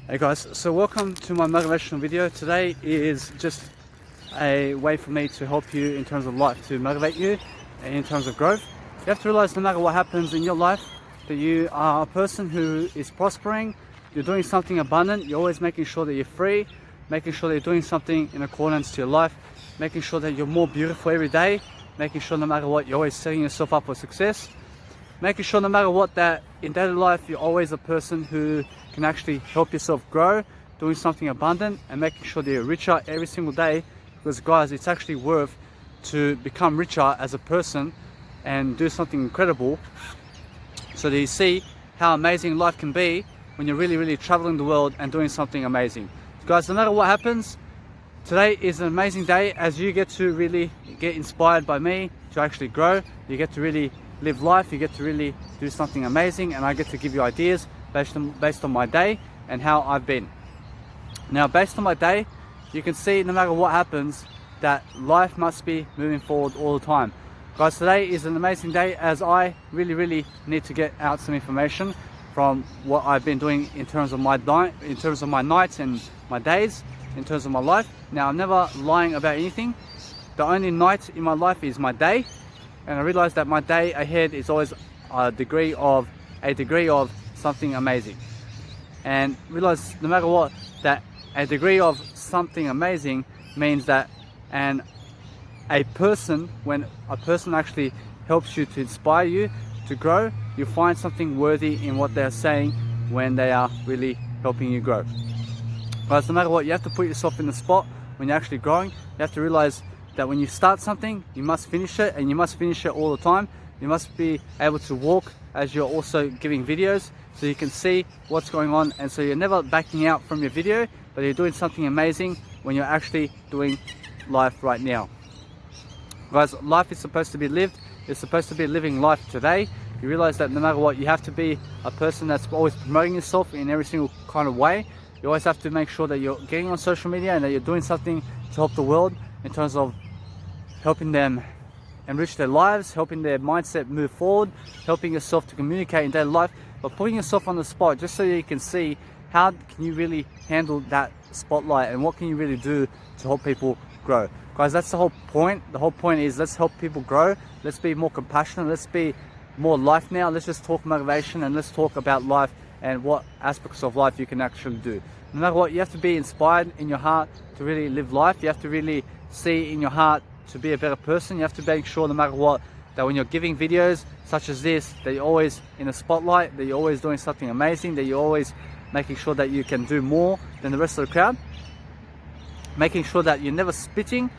Hey guys, so welcome to my motivational video. Today is just a way for me to help you in terms of life, to motivate you in terms of growth. You have to realize no matter what happens in your life, that you are a person who is prospering, you're doing something abundant, you're always making sure that you're free, making sure that you're doing something in accordance to your life, making sure that you're more beautiful every day, making sure no matter what, you're always setting yourself up for success, making sure no matter what that in daily life, you're always a person who can actually help yourself grow, doing something abundant and making sure that you're richer every single day. Because guys, it's actually worth to become richer as a person and do something incredible so that you see how amazing life can be when you're really traveling the world and doing something amazing. Guys, no matter what happens, today is an amazing day as you get to really get inspired by me to actually grow. You get to really live life, you get to really do something amazing, and I get to give you ideas based on my day and how I've been. Now, based on my day, you can see no matter what happens that life must be moving forward all the time. Guys, today is an amazing day as I really need to get out some information from what I've been doing in terms of my nights and my days, in terms of my life. Now, I'm never lying about anything. The only night in my life is my day, and I realize that my day ahead is always a degree of something amazing. And realize no matter what, that a degree of something amazing means that when a person actually helps you, to inspire you to grow, you find something worthy in what they're saying when they are really helping you grow. But no matter what, you have to put yourself in the spot when you're actually growing. You have to realize that when you start something, you must finish it, and you must finish it all the time. You must be able to walk as you're also giving videos, so you can see what's going on, and so you're never backing out from your video, but you're doing something amazing when you're actually doing life right now. Guys, life is supposed to be lived. You're supposed to be living life today. You realize that no matter what, you have to be a person that's always promoting yourself in every single kind of way. You always have to make sure that you're getting on social media and that you're doing something to help the world in terms of helping them enrich their lives, helping their mindset move forward, helping yourself to communicate in daily life, but putting yourself on the spot just so you can see how can you really handle that spotlight and what can you really do to help people grow. Guys, that's the whole point. The whole point is, let's help people grow. Let's be more compassionate. Let's be more life now. Let's just talk motivation, and let's talk about life and what aspects of life you can actually do. No matter what, you have to be inspired in your heart to really live life. You have to really see in your heart to be a better person. You have to make sure no matter what, that when you're giving videos such as this, that you're always in the spotlight, that you're always doing something amazing, that you're always making sure that you can do more than the rest of the crowd, making sure that you're never spitting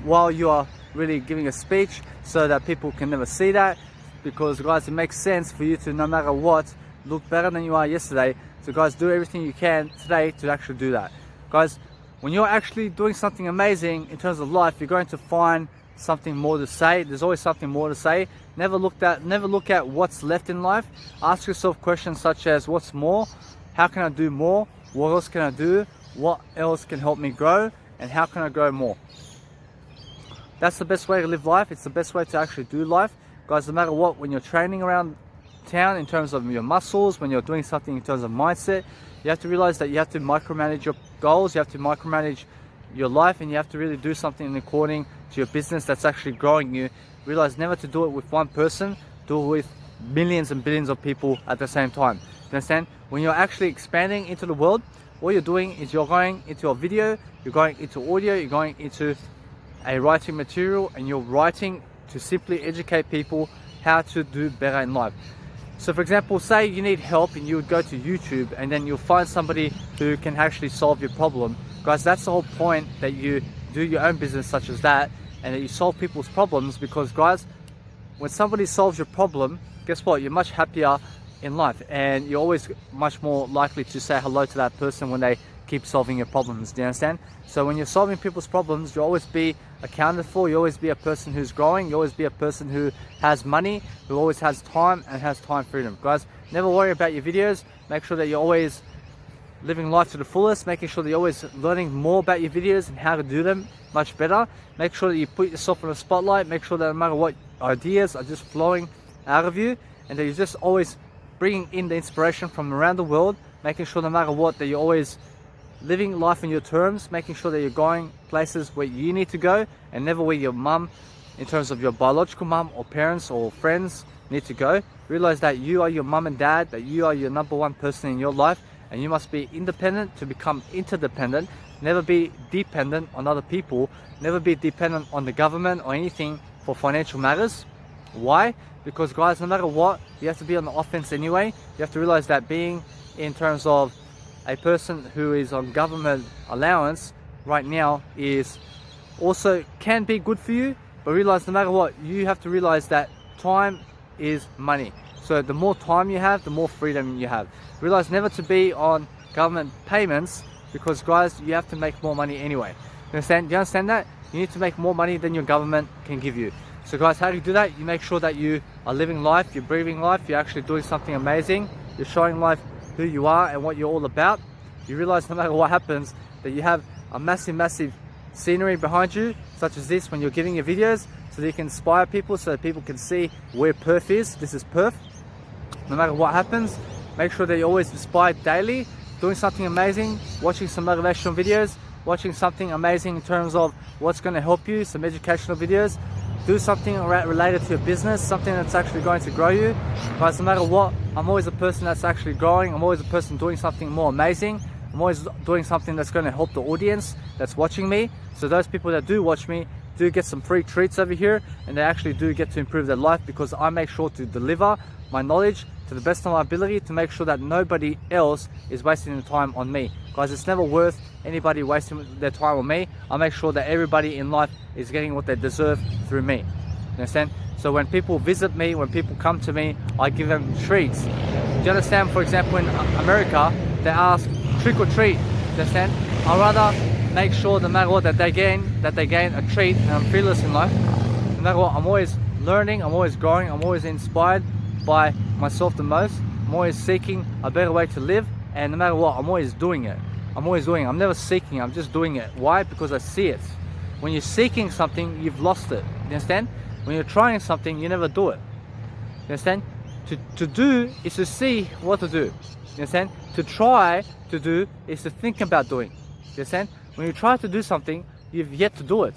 while you are really giving a speech so that people can never see that. Because guys, it makes sense for you to, no matter what, look better than you are yesterday. So guys, do everything you can today to actually do that. Guys, when you're actually doing something amazing in terms of life, you're going to find something more to say. There's always something more to say. Never look at what's left in life. Ask yourself questions such as, what's more? How can I do more? What else can I do? What else can help me grow? And how can I grow more? That's the best way to live life. It's the best way to actually do life. Guys, no matter what, when you're training around town in terms of your muscles, when you're doing something in terms of mindset, you have to realize that you have to micromanage your goals, you have to micromanage your life, and you have to really do something according to your business that's actually growing you. Realize never to do it with one person, do it with millions and billions of people at the same time. You understand? When you're actually expanding into the world, all you're doing is you're going into a video, you're going into audio, you're going into a writing material, and you're writing to simply educate people how to do better in life. So for example, say you need help and you would go to YouTube, and then you'll find somebody who can actually solve your problem. Guys, that's the whole point, that you do your own business such as that, and that you solve people's problems. Because guys, when somebody solves your problem, guess what? You're much happier in life, and you're always much more likely to say hello to that person when they keep solving your problems. Do you understand? So when you're solving people's problems, you'll always be accounted for. You always be a person who's growing. You always be a person who has money, who always has time and has time freedom. Guys, never worry about your videos. Make sure that you're always living life to the fullest, making sure that you're always learning more about your videos and how to do them much better. Make sure that you put yourself in the spotlight. Make sure that no matter what, ideas are just flowing out of you, and that you're just always bringing in the inspiration from around the world making sure no matter what that you're always living life on your terms, making sure that you're going places where you need to go and never where your mum, in terms of your biological mum or parents or friends, need to go. Realize that you are your mum and dad, that you are your number one person in your life, and you must be independent to become interdependent. Never be dependent on other people, never be dependent on the government or anything for financial matters. Why? Because guys, no matter what, you have to be on the offense anyway. You have to realize that being in terms of a person who is on government allowance right now is also can be good for you, but realize no matter what, you have to realize that time is money. So the more time you have, the more freedom you have. Realize never to be on government payments, because guys, you have to make more money anyway. You understand? Do you understand that? You need to make more money than your government can give you. So guys, how do you do that? You make sure that you are living life, you're breathing life, you're actually doing something amazing, you're showing life who you are and what you're all about. You realize no matter what happens that you have a massive scenery behind you, such as this when you're giving your videos, so that you can inspire people, so that people can see where Perth is. This is Perth. No matter what happens, make sure that you're always inspired daily, doing something amazing, watching some motivational videos, watching something amazing in terms of what's going to help you, some educational videos. Do something related to your business, something that's actually going to grow you. Guys, no matter what, I'm always a person that's actually growing. I'm always a person doing something more amazing. I'm always doing something that's going to help the audience that's watching me. So those people that do watch me do get some free treats over here, and they actually do get to improve their life, because I make sure to deliver my knowledge to the best of my ability, to make sure that nobody else is wasting their time on me. Guys, it's never worth anybody wasting their time on me. I make sure that everybody in life is getting what they deserve through me. You understand? So when people visit me, when people come to me, I give them treats. Do you understand? For example, in America, they ask trick or treat. Do you understand? I'd rather make sure no matter what that they gain a treat, and I'm fearless in life. No matter what, I'm always learning, I'm always growing, I'm always inspired by myself the most. I'm always seeking a better way to live, and no matter what, I'm always doing it. I'm never seeking, I'm just doing it. Why? Because I see it. When you're seeking something, you've lost it. You understand? When you're trying something, you never do it. You understand? To do is to see what to do. You understand? To try to do is to think about doing. You understand? When you try to do something, you've yet to do it.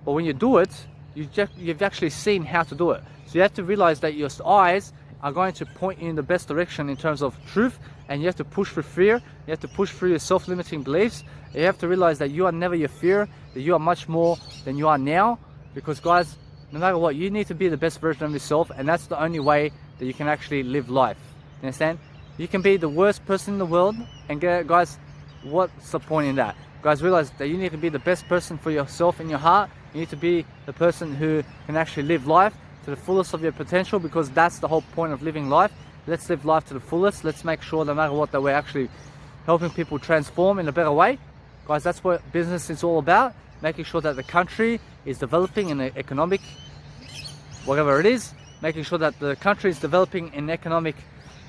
But when you do it, you've actually seen how to do it. So you have to realize that your eyes are going to point you in the best direction in terms of truth, and you have to push through fear, you have to push through your self-limiting beliefs. You have to realize that you are never your fear, that you are much more than you are now, because guys, no matter what, you need to be the best version of yourself, and that's the only way that you can actually live life. You understand? You can be the worst person in the world, and guys, what's the point in that? Guys, realize that you need to be the best person for yourself in your heart. You need to be the person who can actually live life to the fullest of your potential, because that's the whole point of living life. Let's live life to the fullest. Let's make sure no matter what that we're actually helping people transform in a better way. Guys, that's what business is all about. Making sure that the country is developing in the economic, whatever it is, making sure that the country is developing in economic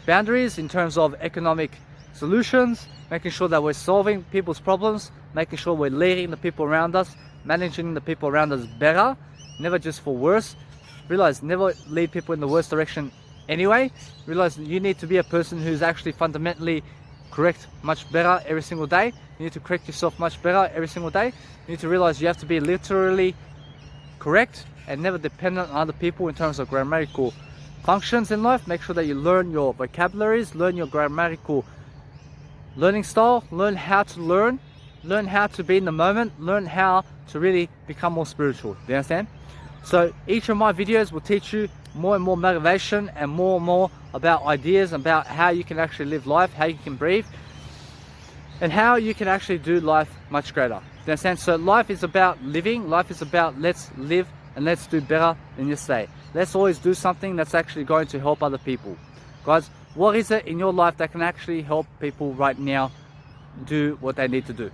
boundaries in terms of economic solutions, making sure that we're solving people's problems, making sure we're leading the people around us, managing the people around us better, never just for worse. Realize never lead people in the worst direction anyway. Realize you need to be a person who's actually fundamentally correct much better every single day. You need to correct yourself much better every single day. You need to realize you have to be literally correct and never dependent on other people in terms of grammatical functions in life. Make sure that you learn your vocabularies, learn your grammatical learning style, learn how to learn how to be in the moment, learn how to really become more spiritual. Do you understand? So each of my videos will teach you more and more motivation and more about ideas about how you can actually live life, how you can breathe, and how you can actually do life much greater. Do you understand? So life is about living, life is about let's live and let's do better than yesterday. Let's always do something that's actually going to help other people. Guys, what is it in your life that can actually help people right now do what they need to do?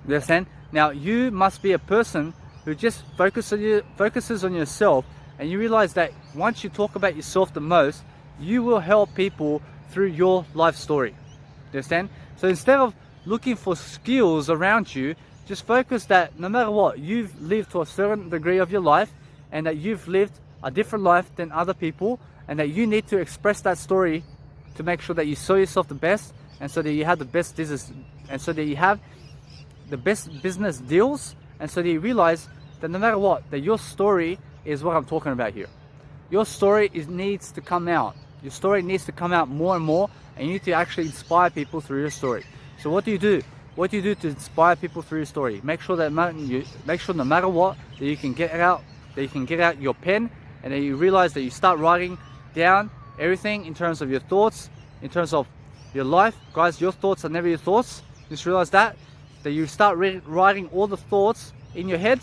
You understand? Now you must be a person who just focuses on yourself, and you realize that once you talk about yourself the most, you will help people through your life story. You understand? So instead of looking for skills around you, just focus that no matter what, you've lived to a certain degree of your life, and that you've lived a different life than other people, and that you need to express that story to make sure that you show yourself the best, and so that you have the best business, and so that you have the best business deals, and so that you realize that no matter what, that your story is what I'm talking about here. Your story needs to come out. Your story needs to come out more and more, and you need to actually inspire people through your story. So what do you do? What do you do to inspire people through your story? Make sure that no matter what, that you can get out your pen, and then you realize that you start writing down everything in terms of your thoughts, in terms of your life. Guys, your thoughts are never your thoughts. Just realize that you start writing all the thoughts in your head.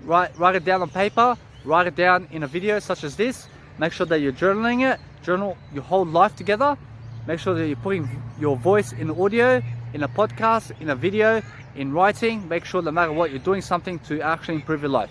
Write it down on paper, write it down in a video such as this. Make sure that you're journaling it, journal your whole life together. Make sure that you're putting your voice in audio, in a podcast, in a video, in writing. Make sure no matter what, you're doing something to actually improve your life.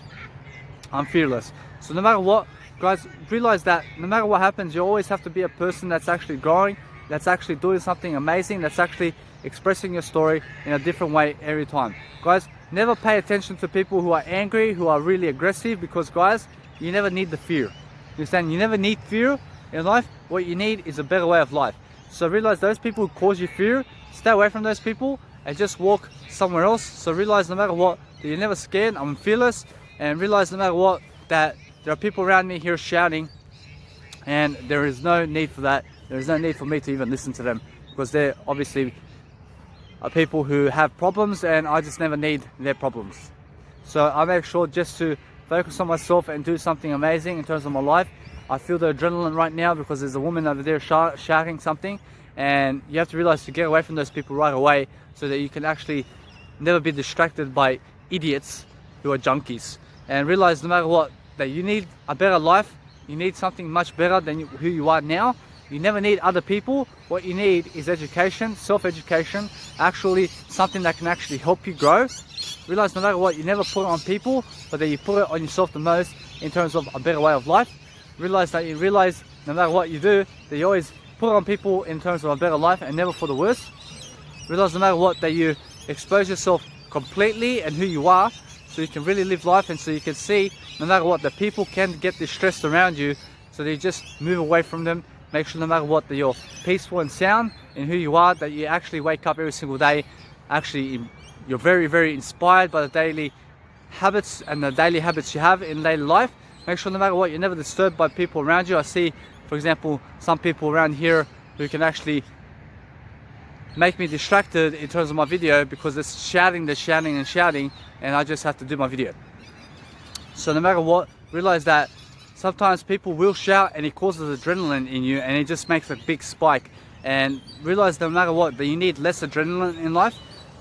I'm fearless. So no matter what, guys, realize that no matter what happens, you always have to be a person that's actually growing, that's actually doing something amazing, that's actually expressing your story in a different way every time. Guys, never pay attention to people who are angry, who are really aggressive, because guys, you never need the fear. You understand? You never need fear in life. What you need is a better way of life. So realize those people who cause you fear, stay away from those people and just walk somewhere else. So realize no matter what, that you're never scared. I'm fearless. And realize no matter what, that there are people around me here shouting, and there is no need for that. There is no need for me to even listen to them, because they're obviously people who have problems, and I just never need their problems. So I make sure just to focus on myself and do something amazing in terms of my life. I feel the adrenaline right now because there's a woman over there shouting something, and you have to realize to get away from those people right away, so that you can actually never be distracted by idiots who are junkies. And realize no matter what, that you need a better life. You need something much better than who you are now. You never need other people. What you need is education, self-education, actually something that can actually help you grow. Realize no matter what, you never put it on people, but that you put it on yourself the most in terms of a better way of life. Realize no matter what you do, that you always put it on people in terms of a better life and never for the worse. Realize no matter what, that you expose yourself completely and who you are, so you can really live life, and so you can see no matter what, that people can get distressed around you, so that you just move away from them. Make sure no matter what, that you're peaceful and sound in who you are, that you actually wake up every single day, you're very, very inspired by the daily habits and the daily habits you have in daily life. Make sure no matter what, you're never disturbed by people around you. I see, for example, some people around here who can actually make me distracted in terms of my video, because they're shouting and I just have to do my video. So no matter what, realize that sometimes people will shout and it causes adrenaline in you, and it just makes a big spike. And realize no matter what, that you need less adrenaline in life.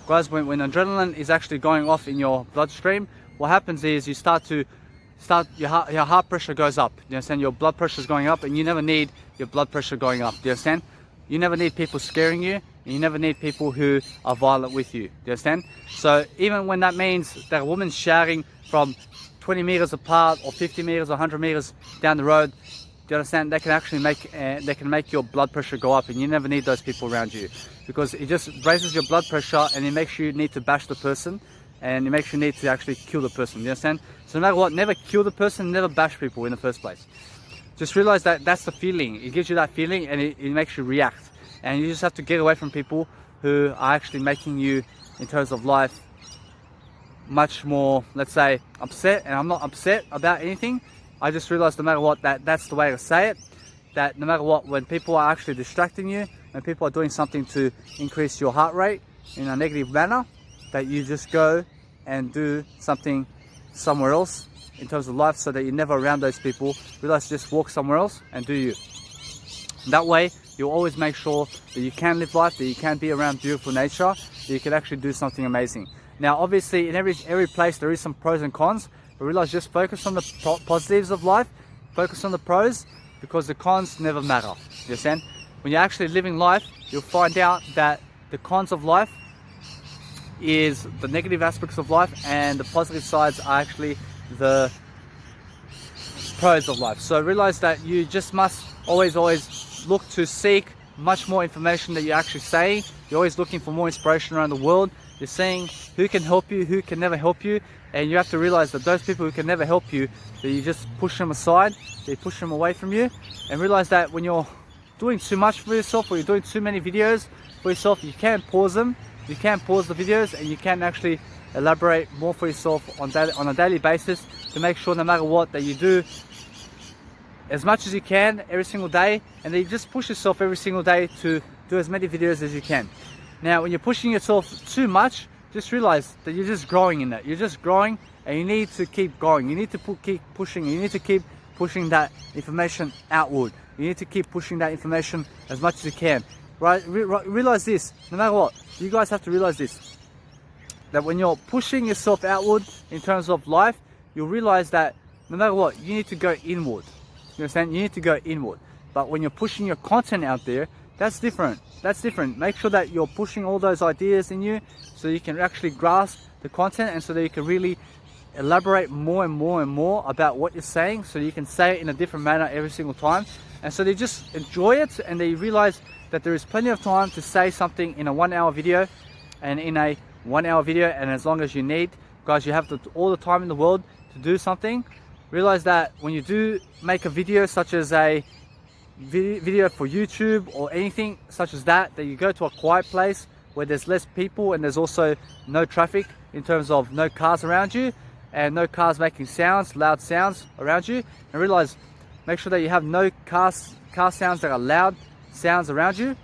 Guys, when adrenaline is actually going off in your bloodstream, what happens is your heart pressure goes up. You understand? Your blood pressure is going up, and you never need your blood pressure going up. Do you understand? You never need people scaring you, and you never need people who are violent with you. Do you understand? So even when that means that a woman's shouting from 20 meters apart, or 50 meters, or 100 meters down the road, do you understand? They can actually make your blood pressure go up, and you never need those people around you, because it just raises your blood pressure, and it makes you need to bash the person, and it makes you need to actually kill the person. Do you understand? So no matter what, never kill the person, never bash people in the first place. Just realize that that's the feeling. It gives you that feeling, and it makes you react. And you just have to get away from people who are actually making you, in terms of life, much more, let's say, upset. And I'm not upset about anything. I just realized no matter what, that's the way to say it. That no matter what, when people are actually distracting you, when people are doing something to increase your heart rate in a negative manner, that you just go and do something somewhere else in terms of life, so that you're never around those people. Realize, just walk somewhere else and do you. That way, you'll always make sure that you can live life, that you can be around beautiful nature, that you can actually do something amazing. Now, obviously, in every place there is some pros and cons, but realize, just focus on the positives of life, focus on the pros, because the cons never matter. You understand? When you're actually living life, you'll find out that the cons of life is the negative aspects of life, and the positive sides are actually the pros of life. So realize that you just must always look to seek much more information that you're actually saying. You're always looking for more inspiration around the world. You're seeing who can help you, who can never help you, and you have to realize that those people who can never help you, that you just push them aside, that you push them away from you. And realize that when you're doing too much for yourself, or you're doing too many videos for yourself, you can pause them, you can pause the videos, and you can actually elaborate more for yourself on a daily basis to make sure no matter what that you do as much as you can every single day, and then you just push yourself every single day to do as many videos as you can. Now when you're pushing yourself too much, just realize that you're just growing in that. You're just growing, and you need to keep going. You need to keep pushing. You need to keep pushing that information outward. You need to keep pushing that information as much as you can. Right? Realize this, no matter what, you guys have to realize this, that when you're pushing yourself outward in terms of life, you'll realize that no matter what, you need to go inward. You understand? You need to go inward. But when you're pushing your content out there, that's different. That's different. Make sure that you're pushing all those ideas in you so you can actually grasp the content, and so that you can really elaborate more and more and more about what you're saying, so you can say it in a different manner every single time. And so they just enjoy it, and they realize that there is plenty of time to say something in a 1 hour video, and in a 1 hour video, and as long as you need, guys, you have all the time in the world to do something. Realize that when you do make a video, such as a video for YouTube or anything such as that you go to a quiet place where there's less people and there's also no traffic, in terms of no cars around you and no cars making sounds, loud sounds around you. And realize, make sure that you have no car sounds that are loud sounds around you.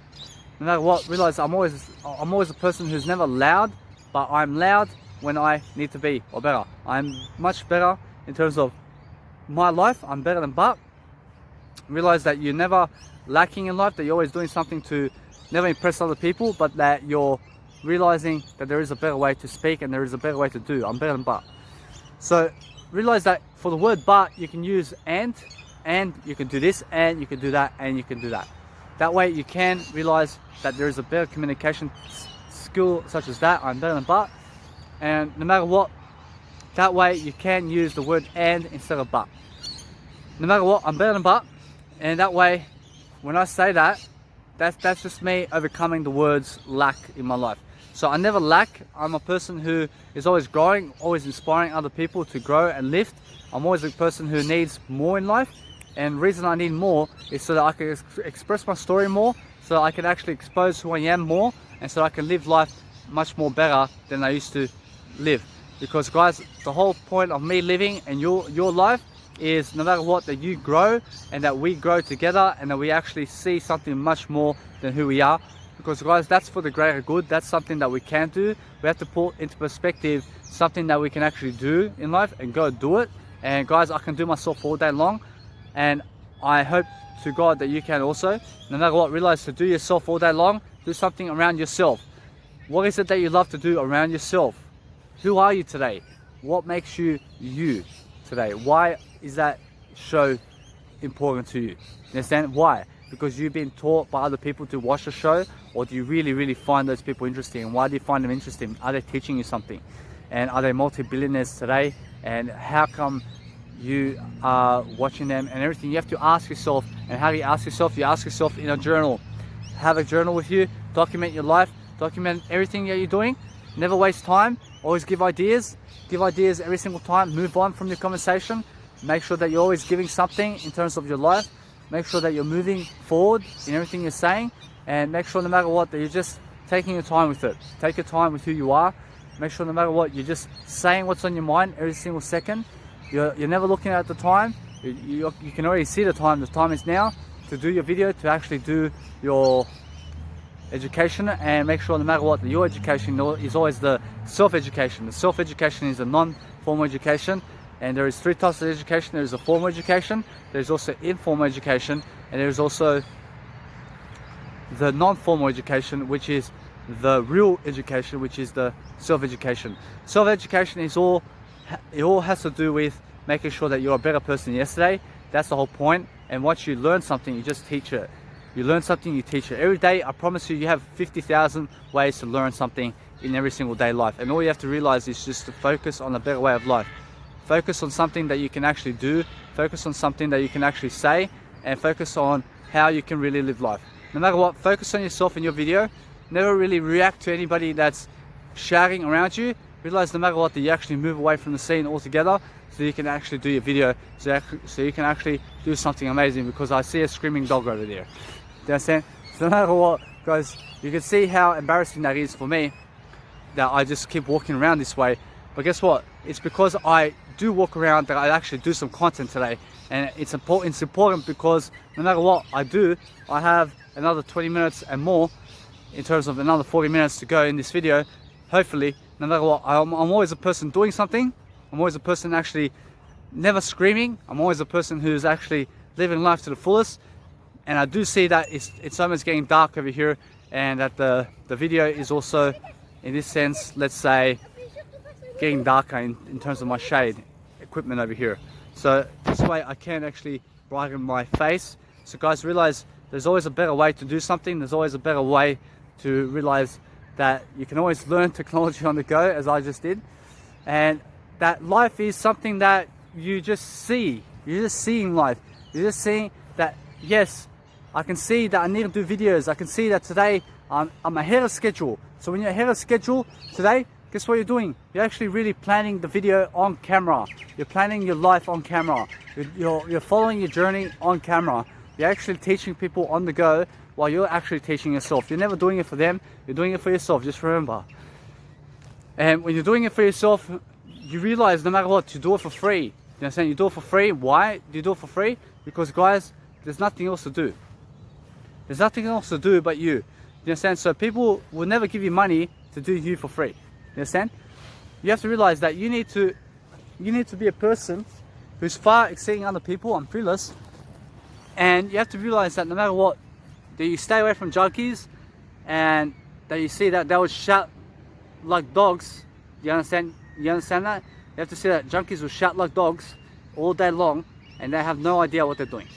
No matter what, realize I'm always a person who's never loud, but I'm loud when I need to be, or better. I'm much better in terms of my life. I'm better than Bart. Realize that you're never lacking in life, that you're always doing something to never impress other people, but that you're realizing that there is a better way to speak and there is a better way to do. I'm better than Bart. So realize that for the word but, you can use and you can do this, and you can do that, and you can do that. That way you can realize that there is a better communication skill such as that. I'm better than Bart. And no matter what, that way you can use the word and instead of but. No matter what, I'm better than Bart. And that way, when I say that, that's just me overcoming the words lack in my life. So I never lack. I'm a person who is always growing, always inspiring other people to grow and lift. I'm always a person who needs more in life. And the reason I need more is so that I can express my story more, so I can actually expose who I am more, and so I can live life much more better than I used to live. Because guys, the whole point of me living and your life is, no matter what, that you grow and that we grow together, and that we actually see something much more than who we are. Because guys, that's for the greater good. That's something that we can do. We have to put into perspective something that we can actually do in life and go do it. And guys, I can do myself all day long, and I hope to God that you can also. No matter what, realize to do yourself all day long. Do something around yourself. What is it that you love to do around yourself? Who are you today? What makes you you today? Why is that show important to you? You understand? Why? Because you've been taught by other people to watch the show, or do you really find those people interesting? And why do you find them interesting? Are they teaching you something? And are they multi-billionaires today? And how come you are watching them and everything? You have to ask yourself. And how do you ask yourself? You ask yourself in a journal. Have a journal with you. Document your life. Document everything that you're doing. Never waste time. Always give ideas. Give ideas every single time. Move on from your conversation. Make sure that you're always giving something in terms of your life. Make sure that you're moving forward in everything you're saying. And make sure no matter what, that you're just taking your time with it. Take your time with who you are. Make sure no matter what, you're just saying what's on your mind every single second. You're never looking at the time. You can already see the time. The time is now to do your video, to actually do your education. And make sure no matter what, your education is always the self-education. The self-education is a non-formal education. And there is 3 types of education. There is a formal education, there is also informal education, and there is also the non-formal education, which is the real education, which is the self-education. Self-education is it all has to do with making sure that you're a better person than yesterday. That's the whole point. And once you learn something, you just teach it. You learn something, you teach it. Every day, I promise you, you have 50,000 ways to learn something in every single day life. And all you have to realize is just to focus on a better way of life. Focus on something that you can actually do. Focus on something that you can actually say, and focus on how you can really live life. No matter what, focus on yourself in your video. Never really react to anybody that's shouting around you. Realize no matter what, that you actually move away from the scene altogether, so you can actually do your video, so you can actually do something amazing. Because I see a screaming dog over there. Do you understand? So no matter what, Guys, you can see how embarrassing that is for me, that I just keep walking around this way. But guess what? It's because I do walk around that I actually do some content today. And it's important because no matter what I do, I have another 20 minutes and more, in terms of another 40 minutes to go in this video. Hopefully, no matter what, I'm always a person doing something. I'm always a person actually never screaming. I'm always a person who's actually living life to the fullest. And I do see that it's almost getting dark over here, and that the video is also, in this sense, let's say, getting darker in terms of my shade equipment over here. So this way I can actually brighten my face. So guys, realize there's always a better way to do something. There's always a better way to realize that you can always learn technology on the go, as I just did. And that life is something that you just see. You're just seeing life. You're just seeing that, yes, I can see that I need to do videos. I can see that today I'm ahead of schedule. So when you're ahead of schedule today, guess what you're doing? You're actually really planning the video on camera. You're planning your life on camera. You're following your journey on camera. You're actually teaching people on the go while you're actually teaching yourself. You're never doing it for them, you're doing it for yourself, just remember. And when you're doing it for yourself, you realize no matter what, you do it for free. You understand? You do it for free. Why do you do it for free? Because guys, there's nothing else to do. There's nothing else to do but you. You understand? So people will never give you money to do you for free. You understand? You have to realize that you need to be a person who's far exceeding other people. I'm fearless. And you have to realize that no matter what, that you stay away from junkies, and that you see that they will shout like dogs. You understand? You understand that? You have to see that junkies will shout like dogs all day long, and they have no idea what they're doing.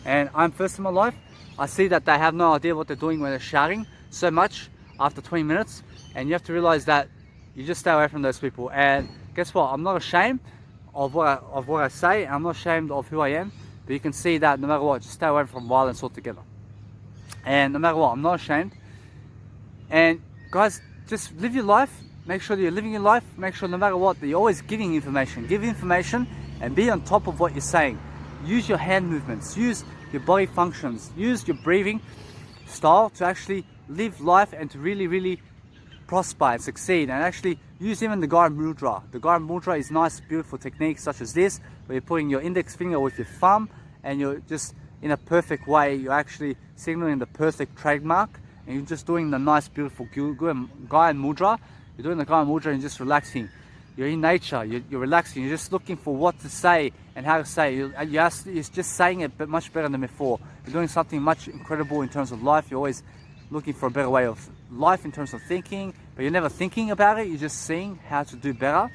And I'm first in my life. I see that they have no idea what they're doing when they're shouting so much after 20 minutes. And you have to realize that you just stay away from those people. And guess what? I'm not ashamed of what I say. I'm not ashamed of who I am. But you can see that no matter what, just stay away from violence altogether. And no matter what, I'm not ashamed. And guys, just live your life. Make sure that you're living your life. Make sure no matter what, that you're always giving information. Give information and be on top of what you're saying. Use your hand movements. Use your body functions. Use your breathing style to actually live life and to really, really prosper and succeed. And actually use even the Gaya Mudra. The Gaya Mudra is nice, beautiful techniques such as this, where you're putting your index finger with your thumb and you're just in a perfect way, you're actually signaling the perfect trademark, and you're just doing the nice, beautiful Gaya Mudra. You're doing the Gaya Mudra and just relaxing. You're in nature, you're relaxing, you're just looking for what to say and how to say. You're just saying it but much better than before. You're doing something much incredible in terms of life. You're always looking for a better way of life in terms of thinking, but you're never thinking about it, you're just seeing how to do better.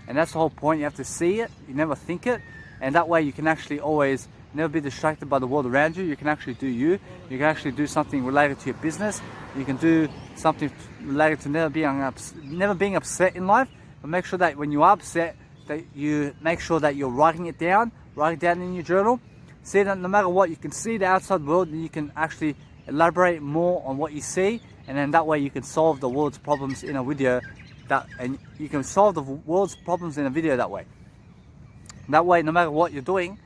And that's the whole point. You have to see it, you never think it, and that way you can actually always never be distracted by the world around you. You can actually do you. You can actually do something related to your business. You can do something related to never being upset in life. But make sure that when you are upset, that you make sure that you're writing it down in your journal. See that no matter what, you can see the outside world, and you can actually elaborate more on what you see, and then that way you can solve the world's problems in a video. And you can solve the world's problems in a video that way. That way, no matter what you're doing,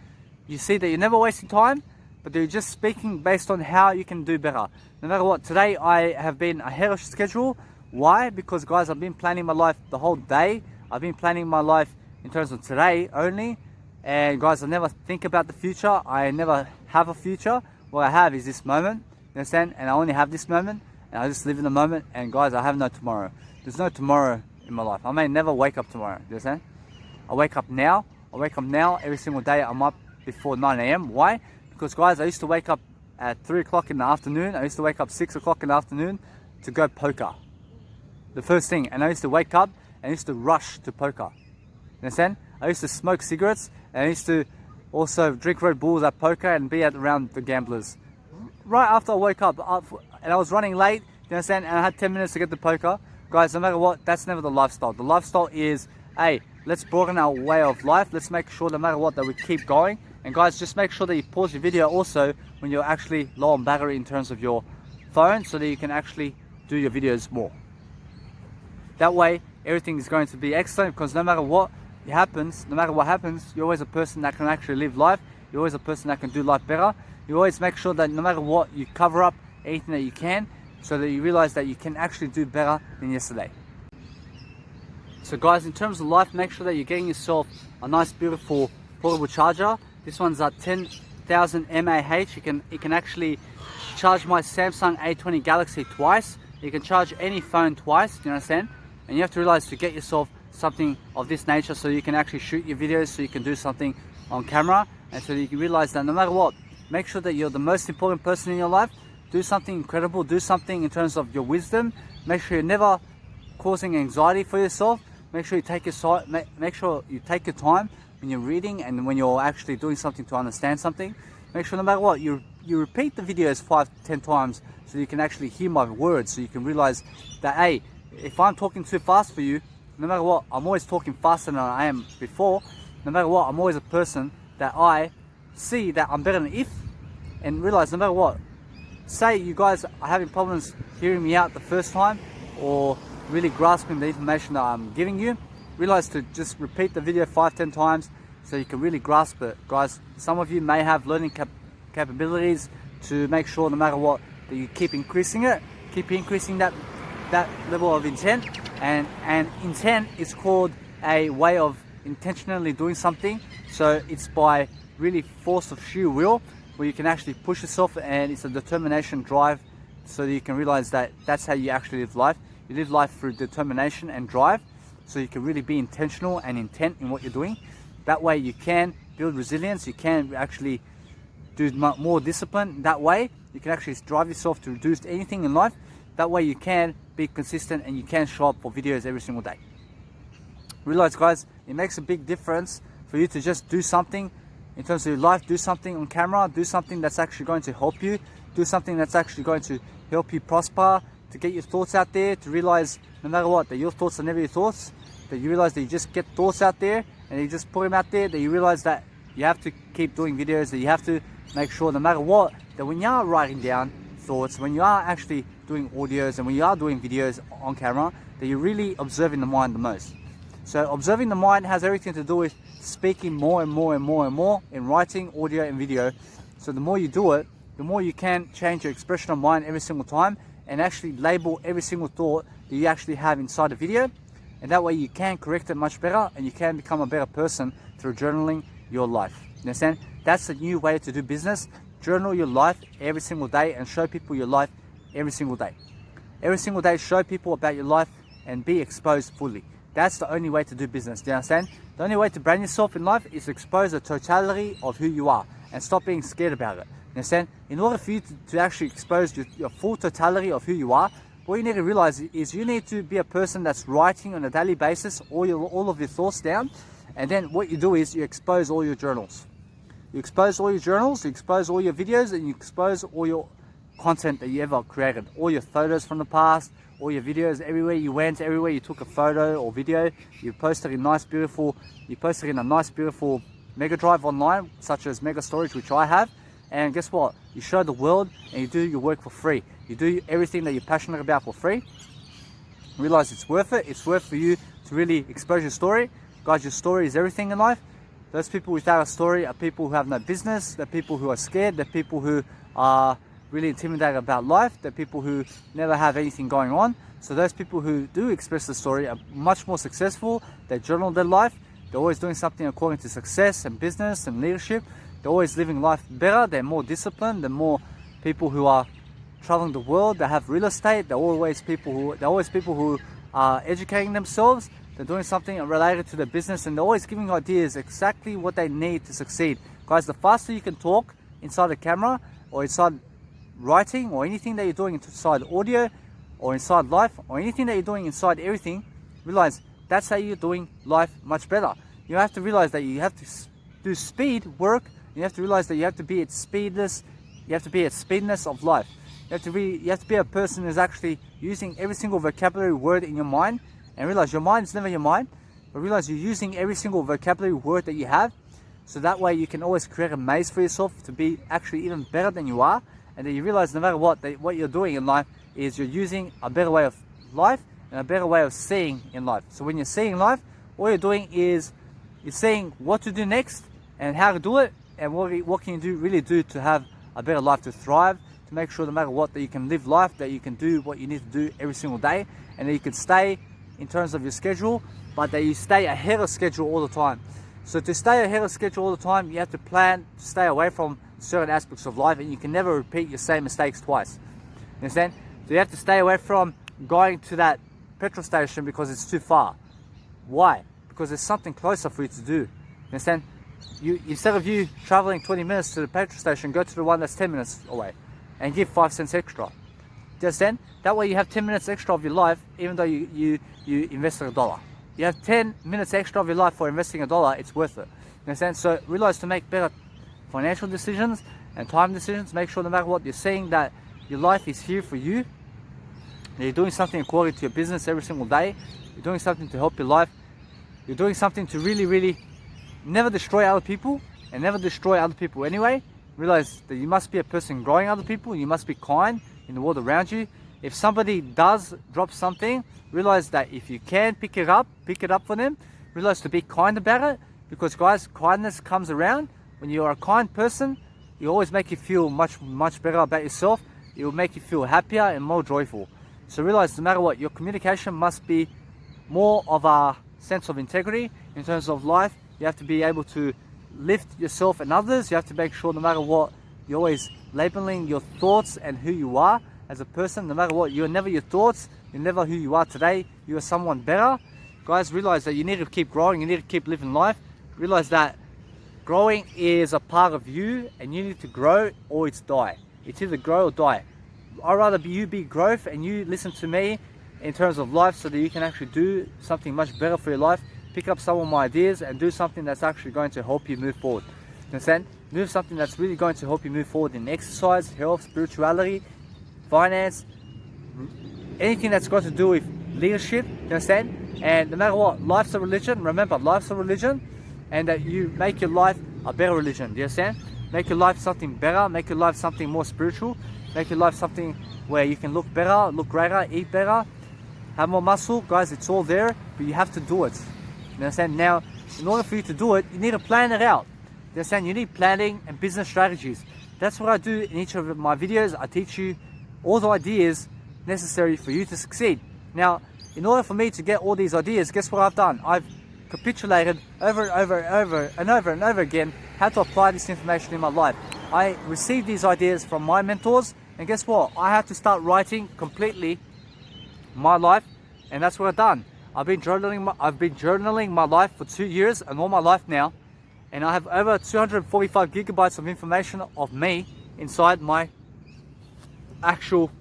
you see that you're never wasting time, but you're just speaking based on how you can do better. No matter what, today I have been ahead of schedule. Why? Because guys, I've been planning my life the whole day. I've been planning my life in terms of today only. And guys, I never think about the future. I never have a future. What I have is this moment, you understand? And I only have this moment, and I just live in the moment. And guys, I have no tomorrow. There's no tomorrow in my life. I may never wake up tomorrow, you understand? I wake up now. I wake up now. Every single day I'm up before 9 a.m. Why? Because guys, I used to wake up at 3 o'clock in the afternoon. I used to wake up 6 o'clock in the afternoon to go poker. The first thing. And I used to wake up and I used to rush to poker. You understand? I used to smoke cigarettes, and I used to also drink Red Bulls at poker and be around the gamblers. Right after I woke up, and I was running late, you understand? And I had 10 minutes to get to poker. Guys, no matter what, that's never the lifestyle. The lifestyle is, hey, let's broaden our way of life. Let's make sure no matter what that we keep going. And guys, just make sure that you pause your video also when you're actually low on battery in terms of your phone, so that you can actually do your videos more. That way, everything is going to be excellent, because no matter what happens, you're always a person that can actually live life. You're always a person that can do life better. You always make sure that no matter what, you cover up anything that you can, so that you realize that you can actually do better than yesterday. So guys, in terms of life, make sure that you're getting yourself a nice beautiful portable charger. This one's at 10,000 mAh. You can actually charge my Samsung A20 Galaxy twice. You can charge any phone twice, do you understand? And you have to realize to get yourself something of this nature so you can actually shoot your videos, so you can do something on camera, and so you can realize that no matter what, make sure that you're the most important person in your life. Do something incredible, do something in terms of your wisdom. Make sure you're never causing anxiety for yourself. Make sure you take your time when you're reading and when you're actually doing something to understand something. Make sure no matter what, you repeat the videos 5-10 times so you can actually hear my words, so you can realize that, hey, if I'm talking too fast for you, no matter what, I'm always talking faster than I am before. No matter what, I'm always a person that I see that I'm better than if, and realize no matter what, say you guys are having problems hearing me out the first time or really grasping the information that I'm giving you, realize to just repeat the video 5-10 times so you can really grasp it. Guys, some of you may have learning capabilities to make sure no matter what that you keep increasing it, keep increasing that level of intent, and intent is called a way of intentionally doing something. So it's by really force of sheer will where you can actually push yourself, and it's a determination drive, so that you can realize that that's how you actually live life. You live life through determination and drive, so you can really be intentional and intent in what you're doing. That way you can build resilience, you can actually do more discipline. That way you can actually drive yourself to do anything in life. That way you can be consistent and you can show up for videos every single day. Realize, guys, it makes a big difference for you to just do something in terms of your life. Do something on camera, do something that's actually going to help you, do something that's actually going to help you prosper, to get your thoughts out there, to realize no matter what, that your thoughts are never your thoughts, that you realize that you just get thoughts out there and you just put them out there, that you realize that you have to keep doing videos, that you have to make sure no matter what, that when you are writing down thoughts, when you are actually doing audios and when you are doing videos on camera, that you're really observing the mind the most. So observing the mind has everything to do with speaking more and more and more and more in writing, audio and video. So the more you do it, the more you can change your expression of mind every single time and actually label every single thought that you actually have inside the video. And that way you can correct it much better and you can become a better person through journaling your life. You understand? That's a new way to do business. Journal your life every single day and show people your life every single day. Every single day, show people about your life and be exposed fully. That's the only way to do business. Do you understand? The only way to brand yourself in life is to expose the totality of who you are and stop being scared about it. You understand? In order for you to actually expose your full totality of who you are, what you need to realize is you need to be a person that's writing on a daily basis all of your thoughts down. And then what you do is you expose all your journals. You expose all your journals, you expose all your videos, and you expose all your content that you ever created. All your photos from the past, all your videos, everywhere you went, everywhere you took a photo or video, you posted in a nice beautiful mega drive online, such as Mega Storage, which I have. And guess what? You show the world and you do your work for free. You do everything that you're passionate about for free. Realize it's worth it. It's worth for you to really expose your story. Guys, your story is everything in life. Those people without a story are people who have no business. They're people who are scared. They're people who are really intimidated about life. They're people who never have anything going on. So those people who do express the story are much more successful. They journal their life. They're always doing something according to success and business and leadership. They're always living life better. They're more disciplined. They're more people who are traveling the world. They have real estate. They're always people who are educating themselves. They're doing something related to their business, and they're always giving ideas exactly what they need to succeed. Guys, the faster you can talk inside the camera or inside writing or anything that you're doing inside audio or inside life or anything that you're doing inside everything, realize that's how you're doing life much better. You have to realize that you have to do speed work. You have to realize that you have to be at speedless. You have to be at speedness of life. You have to be a person who's actually using every single vocabulary word in your mind. And realize your mind is never your mind, but realize you're using every single vocabulary word that you have. So that way you can always create a maze for yourself to be actually even better than you are. And then you realize no matter what, that what you're doing in life is you're using a better way of life and a better way of seeing in life. So when you're seeing life, all you're doing is you're saying what to do next and how to do it, and what can you really do to have a better life, to thrive, to make sure no matter what that you can live life, that you can do what you need to do every single day, and that you can stay in terms of your schedule, but that you stay ahead of schedule all the time. So to stay ahead of schedule all the time, you have to plan to stay away from certain aspects of life, and you can never repeat your same mistakes twice. You understand? So you have to stay away from going to that petrol station because it's too far. Why? Because there's something closer for you to do. You understand? Instead of you traveling 20 minutes to the petrol station, go to the one that's 10 minutes away and give 5 cents extra. Do you understand? That way you have 10 minutes extra of your life, even though you invested $1. You have 10 minutes extra of your life for investing $1, it's worth it. You understand? So realize to make better financial decisions and time decisions, make sure no matter what you're saying that your life is here for you. You're doing something according to your business every single day. You're doing something to help your life. You're doing something to really never destroy other people and never destroy other people anyway. Realize that you must be a person growing other people. You must be kind in the world around you. If somebody does drop something, realize that if you can pick it up for them. Realize to be kind about it, because guys, kindness comes around. When you are a kind person, you always make you feel much better about yourself. It will make you feel happier and more joyful. So realize no matter what, your communication must be more of a sense of integrity in terms of life. You have to be able to lift yourself and others. You have to make sure no matter what, you're always labeling your thoughts and who you are as a person. No matter what, you're never your thoughts. You're never who you are today. You are someone better. Guys, realize that you need to keep growing. You need to keep living life. Realize that growing is a part of you, and you need to grow or it's die. It's either grow or die. I'd rather you be growth and you listen to me in terms of life, so that you can actually do something much better for your life. Pick up some of my ideas and do something that's actually going to help you move forward. You understand? Do something that's really going to help you move forward in exercise, health, spirituality, finance, anything that's got to do with leadership. You understand? And no matter what, life's a religion. Remember, life's a religion, and that you make your life a better religion. Do you understand? Make your life something better. Make your life something more spiritual. Make your life something where you can look better, look greater, eat better, have more muscle. Guys, it's all there, but you have to do it. You understand? Now, in order for you to do it, you need to plan it out. You understand? You need planning and business strategies. That's what I do in each of my videos. I teach you all the ideas necessary for you to succeed. Now, in order for me to get all these ideas, guess what I've done? I've capitulated over and over again how to apply this information in my life. I received these ideas from my mentors, and guess what? I had to start writing completely my life, and that's what I've done. I've been journaling my life for 2 years and all my life now, and I have over 245 gigabytes of information of me inside my actual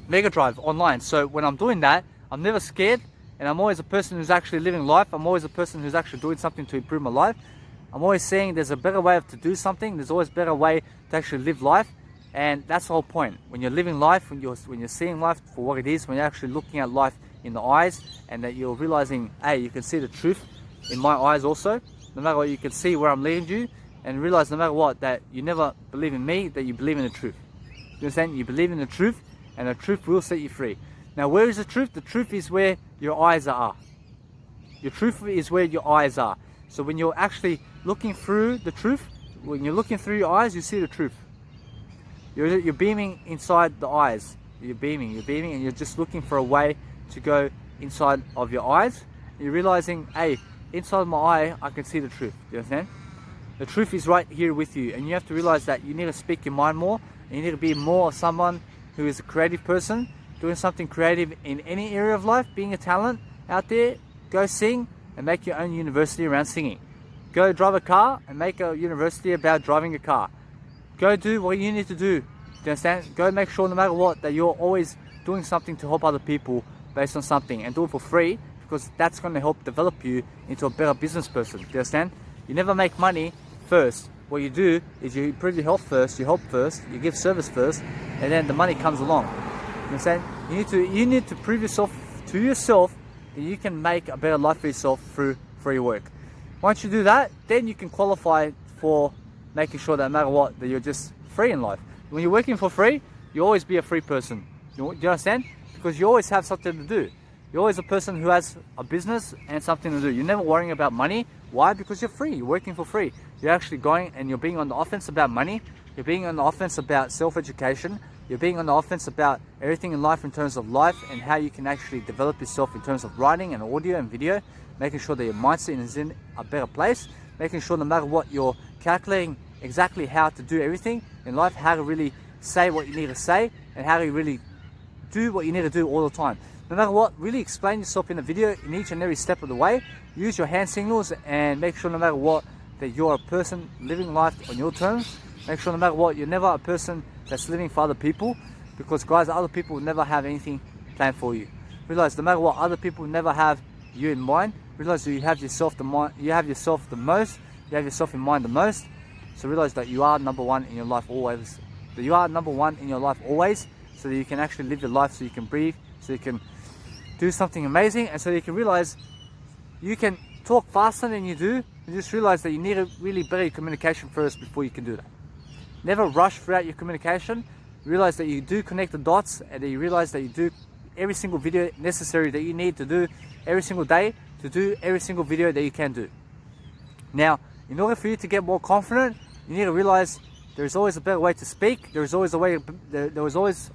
mega drive online. So when I'm doing that, I'm never scared, and I'm always a person who's actually living life. I'm always a person who's actually doing something to improve my life. I'm always saying there's a better way to do something. There's always a better way to actually live life, and that's the whole point. When you're living life, when you're seeing life for what it is, when you're actually looking at life in the eyes, and that you're realizing, hey, you can see the truth in my eyes also. No matter what, you can see where I'm leading you, and realize no matter what, that you never believe in me, that you believe in the truth. You understand? You believe in the truth, and the truth will set you free. Now, where is the truth? The truth is where your eyes are. Your truth is where your eyes are. So when you're actually looking through the truth, when you're looking through your eyes, you see the truth. You're beaming inside the eyes. You're beaming, and you're just looking for a way to go inside of your eyes. You're realizing, hey, inside my eye, I can see the truth. You understand? The truth is right here with you, and you have to realize that you need to speak your mind more, and you need to be more of someone who is a creative person, doing something creative in any area of life, being a talent out there. Go sing and make your own university around singing. Go drive a car and make a university about driving a car. Go do what you need to do. Do you understand? Go make sure no matter what that you're always doing something to help other people based on something, and do it for free, because that's going to help develop you into a better business person. Do you understand? You never make money first. What you do is you improve your health first, you help first, you give service first, and then the money comes along. You understand? You need to prove yourself to yourself that you can make a better life for yourself through free work. Once you do that, then you can qualify for making sure that no matter what, that you're just free in life. When you're working for free, you always be a free person. Do you understand? Because you always have something to do. You're always a person who has a business and something to do. You're never worrying about money. Why? Because you're free. You're working for free. You're actually going and you're being on the offense about money. You're being on the offense about self-education. You're being on the offense about everything in life in terms of life and how you can actually develop yourself in terms of writing and audio and video, making sure that your mindset is in a better place, making sure no matter what you're calculating exactly how to do everything in life, how to really say what you need to say and how to really do what you need to do all the time. No matter what, really explain yourself in a video in each and every step of the way. Use your hand signals and make sure no matter what that you're a person living life on your terms. Make sure no matter what, you're never a person that's living for other people, because guys, other people will never have anything planned for you. Realize no matter what, other people never have you in mind. Realize that you have yourself the most, you have yourself in mind the most. So realize that you are number one in your life always. That you are number one in your life always, so that you can actually live your life, so you can breathe, so you can do something amazing, and so you can realize you can talk faster than you do. You just realize that you need to really better your communication first before you can do that. Never rush throughout your communication. Realize that you do connect the dots, and that you realize that you do every single video necessary that you need to do every single day to do every single video that you can do. Now, in order for you to get more confident, you need to realize there is always a better way to speak. There is always a way. There is always